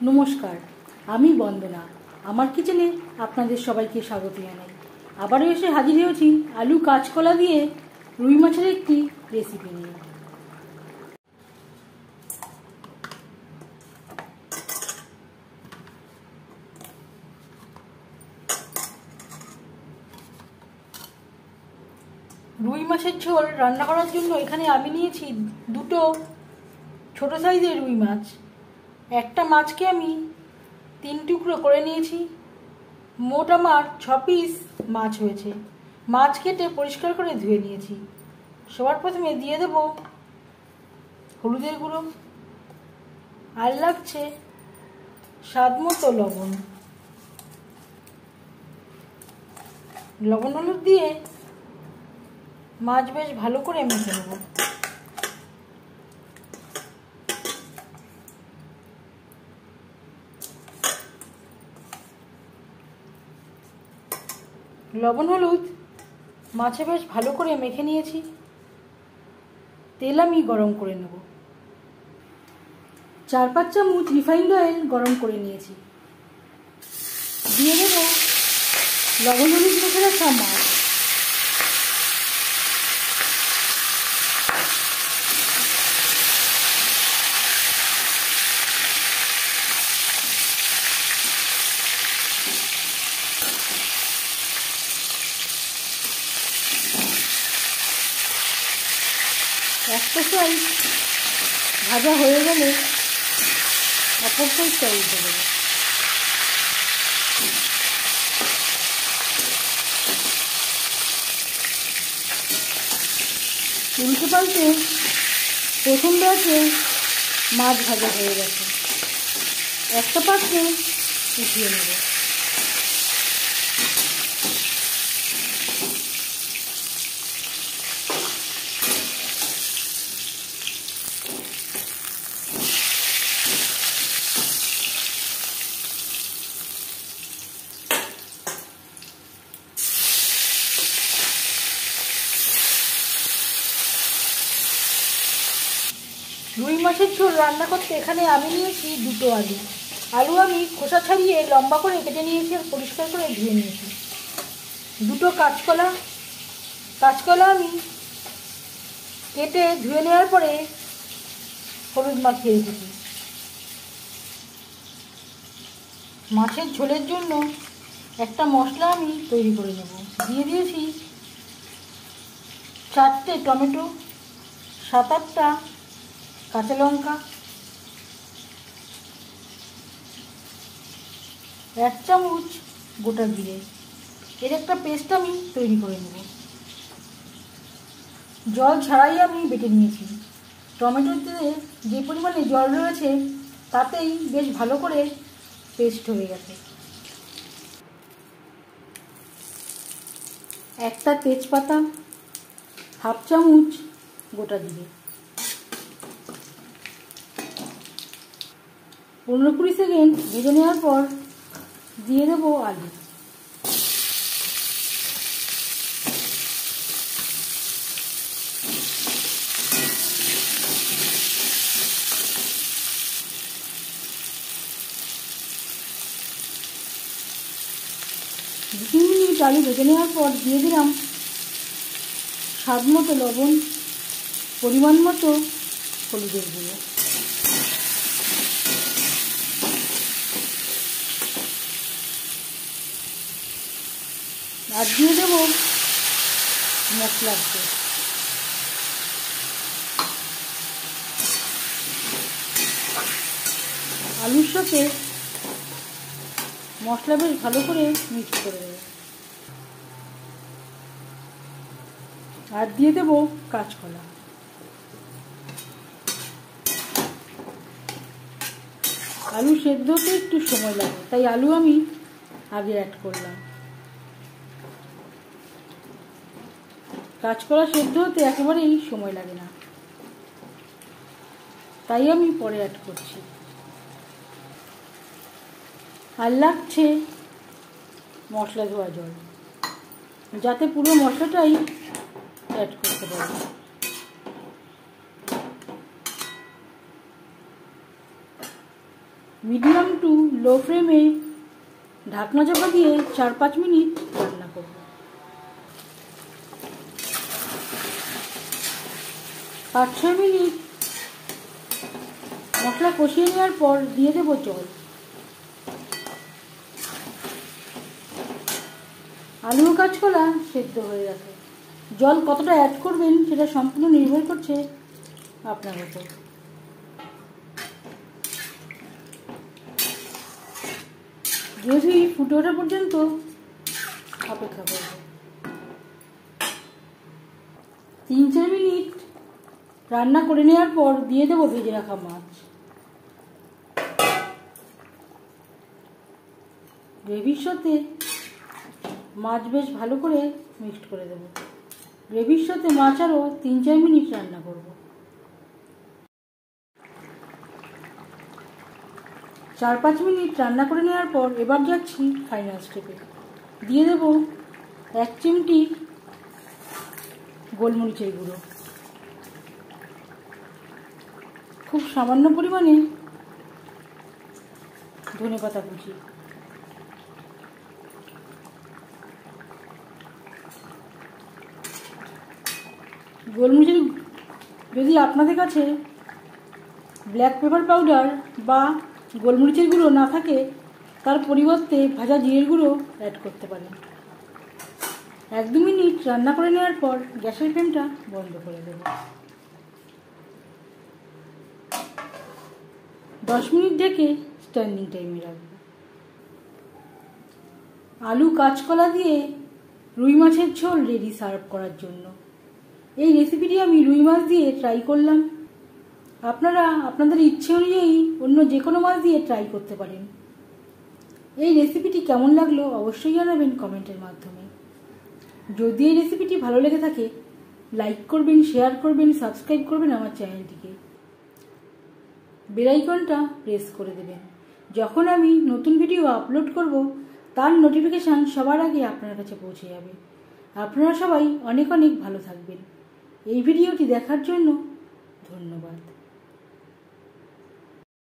নমস্কার, আমি বন্দনা। আমার কিচেনে আপনাদের সবাইকে স্বাগত জানাই। আবারও এসে হাজির হয়েছি আলু কাঁচকলা দিয়ে রুই মাছের একটি রেসিপি নিয়ে। রুই মাছের ঝোল রান্না করার জন্য এখানে আমি নিয়েছি দুটো ছোট সাইজের রুই মাছ। একটা মাছকে আমি 3 টুকরো করে নিয়েছি। মোট আমার 6 পিস মাছ হয়েছে। মাছ কেটে পরিষ্কার করে ধুয়ে নিয়েছি। সবার প্রথমে দিয়ে দেব হলুদের গুঁড়ো, আর লাগছে স্বাদ মতো লবণ। লবণ হলুদ দিয়ে মাছ বেশ ভালো করে মেখে নেব। লবণ হলুদ মাছে বেশ ভালো করে মেখে নিয়েছি। তেল আমি গরম করে নেব। 4-5 চামচ রিফাইন্ড অয়েল গরম করে নিয়েছি। দিয়ে দেব লবণ হলুদ মেখে রাখা মাছ। একটা সাইড ভাজা হয়ে গেলে অপর সাইডটা উল্টে দেবো। উল্টে পাল্টে প্রথম ব্যাচে মাছ ভাজা হয়ে গেছে। একটা পাত্রে উঠিয়ে নেব। রুই মাছের ঝোল রান্না করতে এখানে আমি নিয়েছি দুটো আলু। আলু আমি খোসা ছাড়িয়ে লম্বা করে কেটে নিয়েছি আর পরিষ্কার করে ধুয়ে নিয়েছি। দুটো কাঁচকলা আমি কেটে ধুয়ে নেওয়ার পরে হলুদ মাখিয়ে রেখেছি। মাছের ঝোলের জন্য একটা মশলা আমি তৈরি করে নেব। দিয়ে দিয়েছি 4টে টমেটো, 7-8টা কাঁচা লঙ্কা, 1 চামচ গোটা জিরে। এর একটা পেস্ট আমি তৈরি করে নেব। জল ছাড়াই আমি বেটে নিয়েছি। টমেটোতে যে পরিমাণে জল রয়েছে তাতেই বেশ ভালো করে পেস্ট হয়ে গেছে। একটা তেজপাতা, 1/2 চামচ গোটা জিরে, 15-20 সেকেন্ড ভেজে নেওয়ার পর দিয়ে দেবো আলু। দু-তিন মিনিট আলু ভেজে নেওয়ার পর দিয়ে দিলাম স্বাদ মতো লবণ, পরিমাণ মতো হলুদের গুঁড়ো। আর দিয়ে দেবো মশলার তেল। আলুর সাথে মশলা বেশ ভালো করে মিক্স করে দেবো। আর দিয়ে দেবো কাঁচকলা। আলু সেদ্ধ হতে একটু সময় লাগে, তাই আলু আমি আগে অ্যাড করলাম। কাঁচকলা সেদ্ধ হতে একেবারেই সময় লাগে না, তাই আমি পরে অ্যাড করছি। আর লাগছে মশলা ধোয়া জল, যাতে পুরো মশলাটাই অ্যাড করতে পারি। মিডিয়াম টু লো ফ্লেমে ঢাকনা চাপা দিয়ে 4-5 মিনিট রান্না করব। 5-6 মিনিট মশলা কষিয়ে নেওয়ার পর দিয়ে দেবো জল। আলু ও কাঁচকলা সেদ্ধ হয়ে গেছে। জল কতটা অ্যাড করবেন সেটা সম্পূর্ণ নির্ভর করছে আপনার উপর। গ্রেভি ফুটে ওঠা পর্যন্ত অপেক্ষা করব। 3-4 মিনিট রান্না করে নেওয়ার পর দিয়ে দেবো ভেজে রাখা মাছ। গ্রেভির সাথে মাছ বেশ ভালো করে মিক্সড করে দেবো। গ্রেভির সাথে মাছ আরও 3-4 মিনিট রান্না করব। 4-5 মিনিট রান্না করে নেওয়ার পর এবার যাচ্ছি ফাইনাল স্টেপে। দিয়ে দেব 1 চিমটি গোলমরিচের গুঁড়ো, খুব সামান্য পরিমাণে ধনেপাতা কুচি, গোলমরিচের যদি আপনাদের কাছে ব্ল্যাক পেপার পাউডার বা গোলমরিচের গুঁড়ো না থাকে তার পরিবর্তে ভাজা জিরের গুঁড়ো অ্যাড করতে পারেন। 1-2 মিনিট রান্না করে নেওয়ার পর গ্যাসের ফ্লেমটা বন্ধ করে দেব। 10 মিনিট ঢেকে স্ট্যান্ডিং টাইমে রাখবো। আলু কাঁচকলা দিয়ে রুই মাছের ঝোল রেডি সার্ভ করার জন্য। এই রেসিপিটি আমি রুই মাছ দিয়ে ট্রাই করলাম। আপনারা আপনাদের ইচ্ছে অনুযায়ী অন্য যে কোনো মাছ দিয়ে ট্রাই করতে পারেন। এই রেসিপিটি কেমন লাগলো অবশ্যই জানাবেন কমেন্টের মাধ্যমে। যদি এই রেসিপিটি ভালো লেগে থাকে লাইক করবেন, শেয়ার করবেন, সাবস্ক্রাইব করবেন আমার চ্যানেলটিকে। বেল আইকনটা প্রেস করে দেবেন। যখন আমি নতুন ভিডিও আপলোড করব তার নোটিফিকেশান সবার আগে আপনার কাছে পৌঁছে যাবে। আপনারা সবাই অনেক অনেক ভালো থাকবেন। এই ভিডিওটি দেখার জন্য ধন্যবাদ।